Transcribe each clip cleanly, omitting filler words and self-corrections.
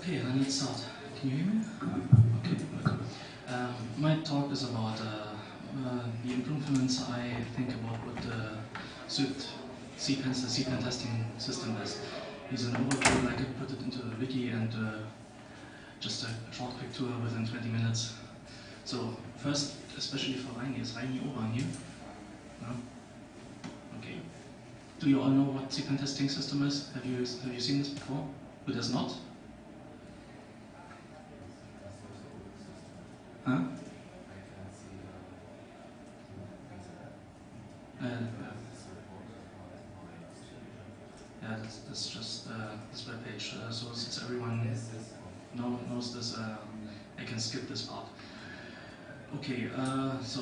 Okay, then let's start. Can you hear me? Okay, good. My talk is about the improvements I think about what the CPANTS, the CPAN testing system is. Here's an overview. I could put it into the wiki and just a short quick tour within 20 minutes. So first, especially for Reini, is Reini Oban here? No? Okay. Do you all know what CPAN testing system is? Have you seen this before? Who does not? Huh? Yeah, that's just this web page. So since everyone knows this, I can skip this part. Okay, so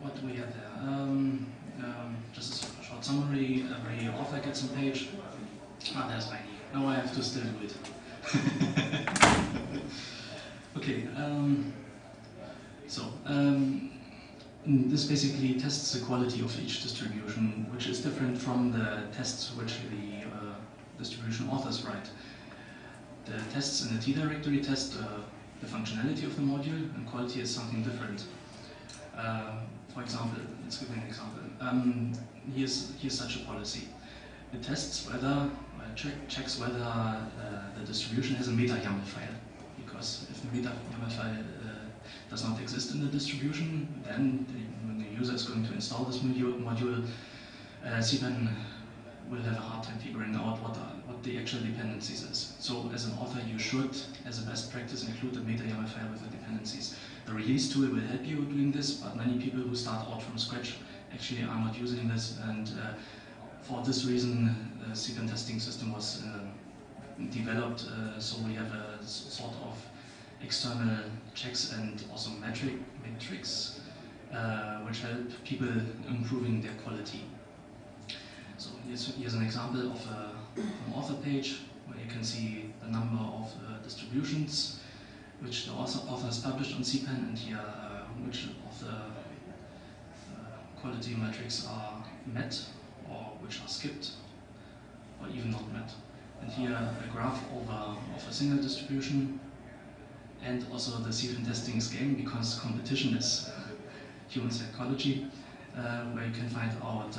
what do we have there? Just a short summary. Every author gets a page. Ah, there's Reini. Now I have to still do it. Okay. This basically tests the quality of each distribution, which is different from the tests which the distribution authors write. The tests in the T-directory test the functionality of the module, and quality is something different. For example, let's give an example. Here's such a policy. It tests whether, checks whether the distribution has a meta-YAML file. Because if the meta-YAML file does not exist in the distribution, then when the user is going to install this module, CPAN will have a hard time figuring out what the actual dependencies is. So as an author, you should, as a best practice, include the meta-YAML file with the dependencies. The release tool will help you doing this, but many people who start out from scratch actually are not using this, and for this reason, the CPAN testing system was developed, so we have a sort of external checks and also metrics which help people improving their quality. So here's an example of an author page where you can see the number of distributions which the author has published on CPAN, and here which of the quality metrics are met or which are skipped or even not met. And here a graph of a single distribution, and also the CPAN testing is game because competition is human psychology, where you can find out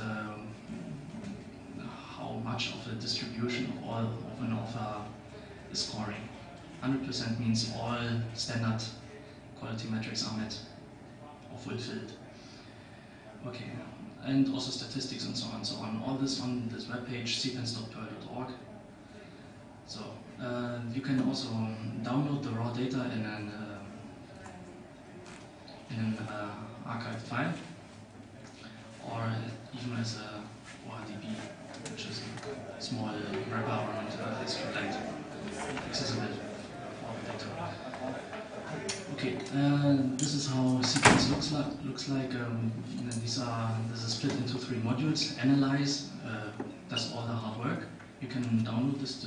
how much of a distribution of an author is scoring. 100% means all standard quality metrics are met or fulfilled. Okay, and also statistics and so on and so on. All this on this webpage, cpans.perl.org. So you can also download the raw data in an archived file, or even as a ORDB, which is a small wrapper around SQLite, accessible for the data. Okay, this is how CPANTS looks like. This is split into 3 modules. Analyze does all the hard work. You can download this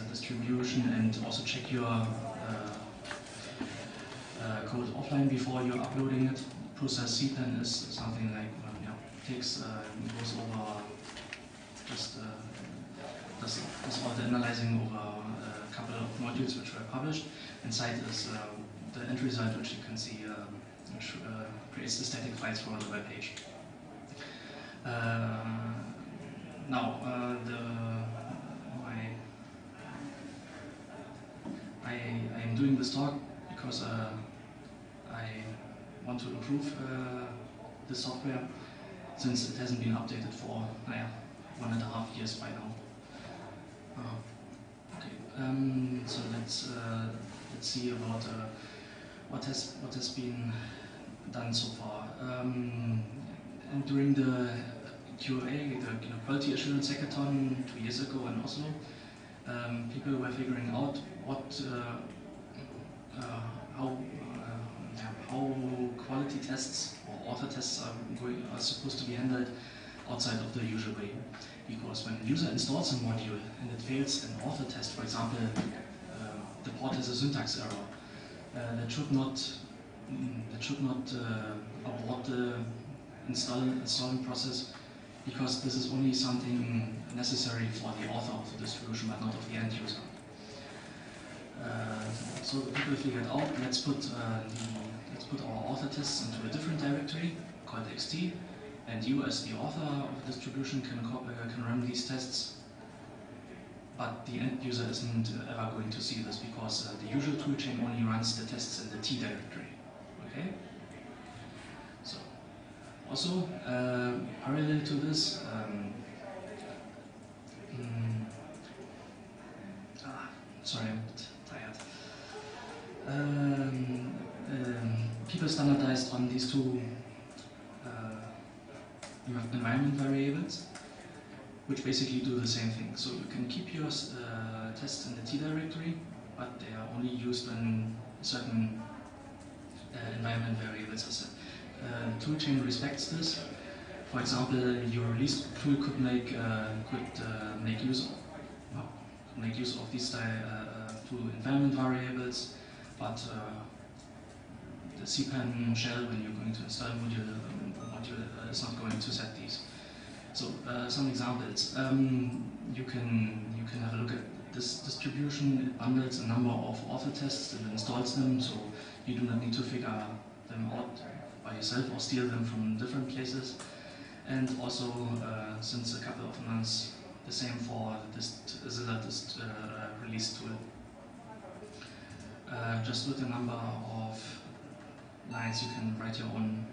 distribution and also check your code offline before you're uploading it. Process CPAN is something like goes over just does all the analyzing over a couple of modules which were published. Inside is the end result, which you can see, which creates the static files for the web page. I am doing this talk because I want to improve the software, since it hasn't been updated for 1.5 years by now. Okay, so let's see about what has been done so far. And during the QA, the Quality Assurance Hackathon 2 years ago in Oslo, people were figuring out how quality tests or author tests are supposed to be handled outside of the usual way. Because when a user installs a module and it fails an author test, for example, the port has a syntax error, that should not abort the installing process, because this is only something necessary for the author of the distribution, but not of the end user. So the people figured out, let's put our author tests into a different directory called xt, and you as the author of the distribution can run these tests, but the end user isn't ever going to see this because the usual toolchain only runs the tests in the T directory. Okay? So, also, parallel to this, sorry, I'm a bit tired. People standardized on these two environment variables, which basically do the same thing. So you can keep your tests in the T directory, but they are only used when certain environment variables are set. Toolchain respects this. For example, your release tool could make use of these two environment variables, but the CPAN shell, when you're going to install a module is not going to set these. So some examples. You can have a look at this distribution. It bundles a number of author tests and installs them, so you do not need to figure them out by yourself or steal them from different places. And also, since a couple of months, the same for this Zilla release tool. Just with a number of lines, you can write your own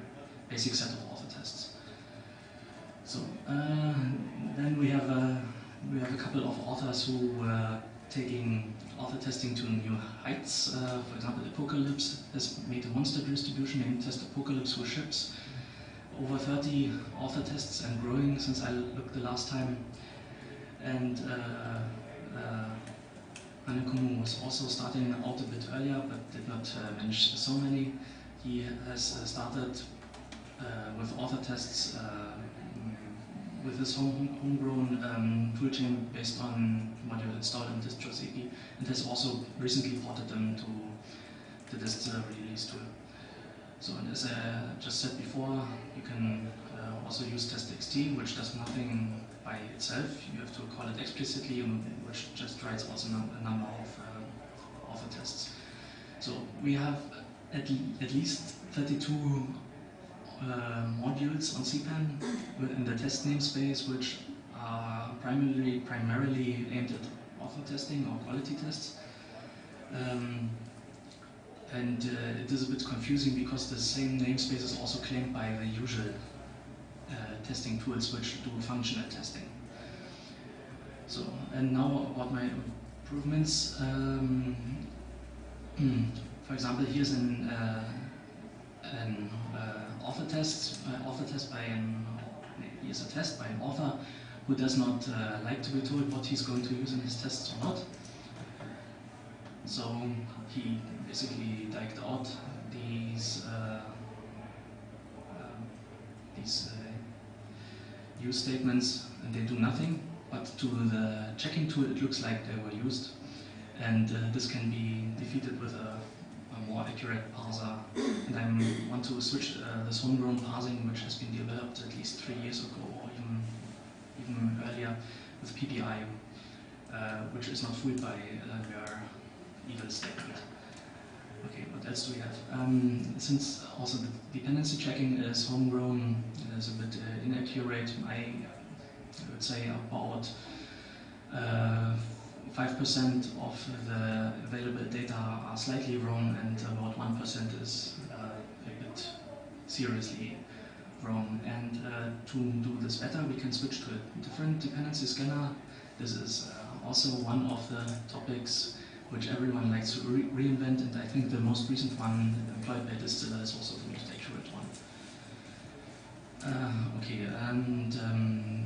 basic set of author tests. So then we have a couple of authors who were taking author testing to new heights. For example, Apocalypse has made a monster distribution named Test Apocalypse, who ships over 30 author tests and growing since I looked the last time. And Hanekumu was also starting out a bit earlier, but did not manage so many. He has started with author tests with his homegrown toolchain based on module install and distro CP, and has also recently ported them to the dist release tool. So, and as I just said before, you can also use test.xt, which does nothing by itself. You have to call it explicitly, which just writes also a number of author tests. So we have at least 32 modules on CPAN within the test namespace, which are primarily aimed at author testing or quality tests. And it is a bit confusing because the same namespace is also claimed by the usual testing tools which do functional testing. So, and now about my improvements. For example, here's an author test. Here's a test by an author who does not like to be told what he's going to use in his tests or not. So he basically diked out these use statements, and they do nothing. But to the checking tool, it looks like they were used, and this can be defeated with a more accurate parser. And I want to switch this homegrown parsing, which has been developed at least 3 years ago, or even earlier, with PPI, which is not fooled by their evil statement. Okay, what else do we have? Since also the dependency checking is homegrown, it is a bit inaccurate. I would say about 5% of the available data are slightly wrong, and about 1% is a bit seriously wrong. And to do this better, we can switch to a different dependency scanner. This is also one of the topics which everyone likes to reinvent, and I think the most recent one employed by Distiller is also the most accurate one. Okay, and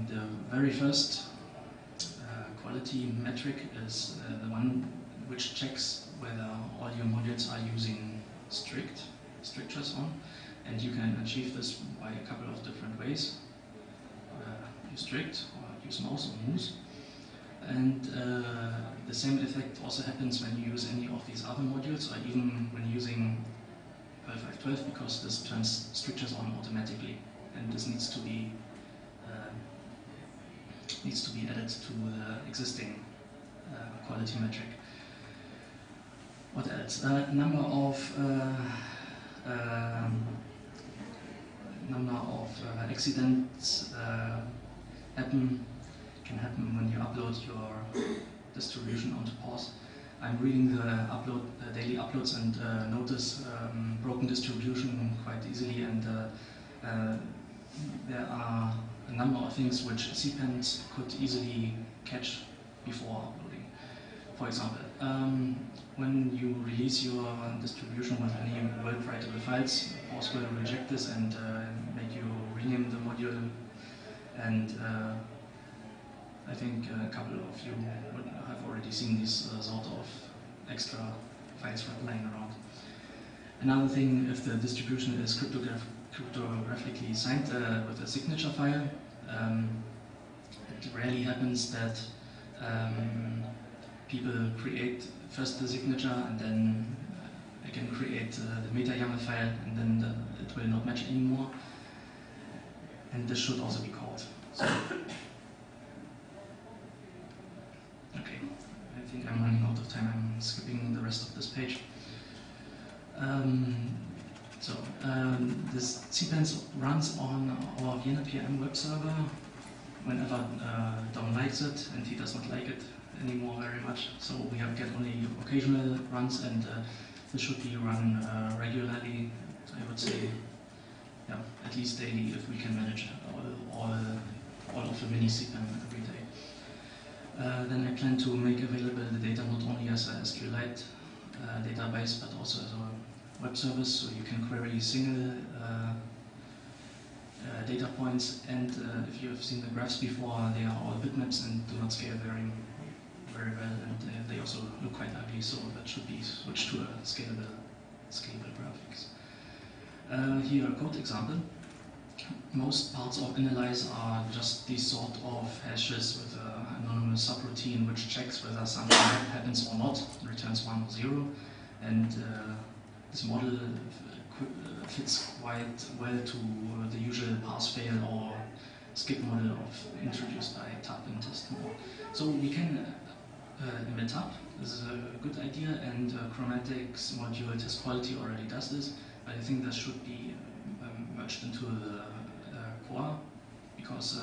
the very first quality metric is the one which checks whether all your modules are using strictures on, and you can achieve this by a couple of different ways. Use strict, or use mouse or moose. And the same effect also happens when you use any of these other modules, or even when using 12.5.12, because this turns strictures on automatically, and this needs to be added to the existing quality metric. What else? A number of accidents can happen when you upload your distribution onto pause. I'm reading the daily uploads and notice broken distribution quite easily, and there are a number of things which CPANTS could easily catch before uploading. For example, when you release your distribution with any world writable files, pause will reject this and make you rename the module, and I think a couple of you would have already seen these sort of extra files lying around. Another thing, if the distribution is cryptographically signed with a signature file, it rarely happens that people create first the signature and then again create the meta YAML file, and then it will not match anymore. And this should also be called. So, okay, I think I'm running out of time. I'm skipping the rest of this page. This CPANTS runs on our Vienna PM web server whenever Dom likes it, and he does not like it anymore very much. So we get only occasional runs, and this should be run regularly. I would say, yeah, at least daily if we can manage all of the mini CPAN every day. Then I plan to make available the data not only as a SQLite database, but also as a web service, so you can query single data points. And if you have seen the graphs before, they are all bitmaps and do not scale very well, and they also look quite ugly, so that should be switched to a scalable graphics. Here a code example. Most parts of Analyze are just these sort of hashes with an anonymous subroutine which checks whether something happens or not, returns 1 or 0, and this model fits quite well to the usual pass-fail or skip model introduced by TAP and TestMore. So we can embed TAP. This is a good idea, and Chromatics module test quality already does this, but I think that should be merged into the core, because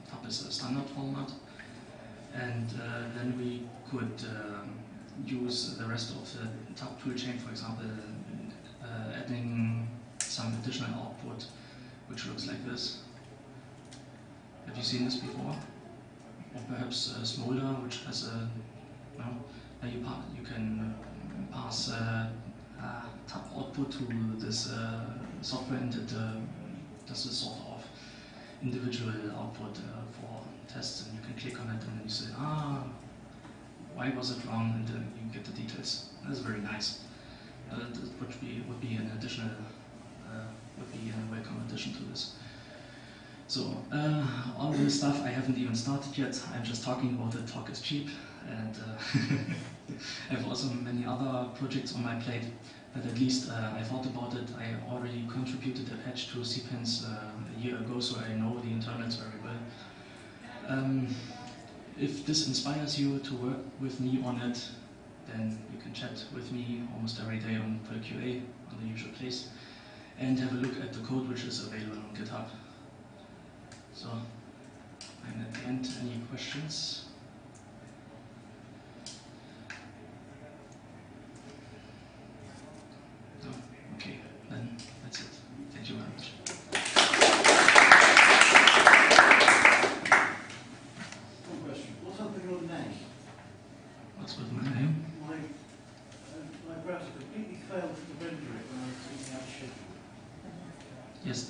TAP is a standard format, and then we could use the rest of the TAP toolchain, for example, adding some additional output which looks like this. Have you seen this before? Or perhaps Smolder, which has a, you can pass TAP output to this software, and it does a sort of individual output for tests, and you can click on it and then you say, why was it wrong, and you get the details. That's very nice. That would be an additional, would be a welcome addition to this. So all this stuff I haven't even started yet. I'm just talking about it. Talk is cheap, and I have also many other projects on my plate. But at least I thought about it. I already contributed a patch to CPANTS a year ago, so I know the internals very well. If this inspires you to work with me on it, then you can chat with me almost every day on PerlQA, on the usual place, and have a look at the code which is available on GitHub. So, I'm at the end. Any questions? No? Okay, then that's it. Thank you very much. One question. What's up with your name? What's with my name? My browser completely failed to render it when I was taking out schedule. Yes.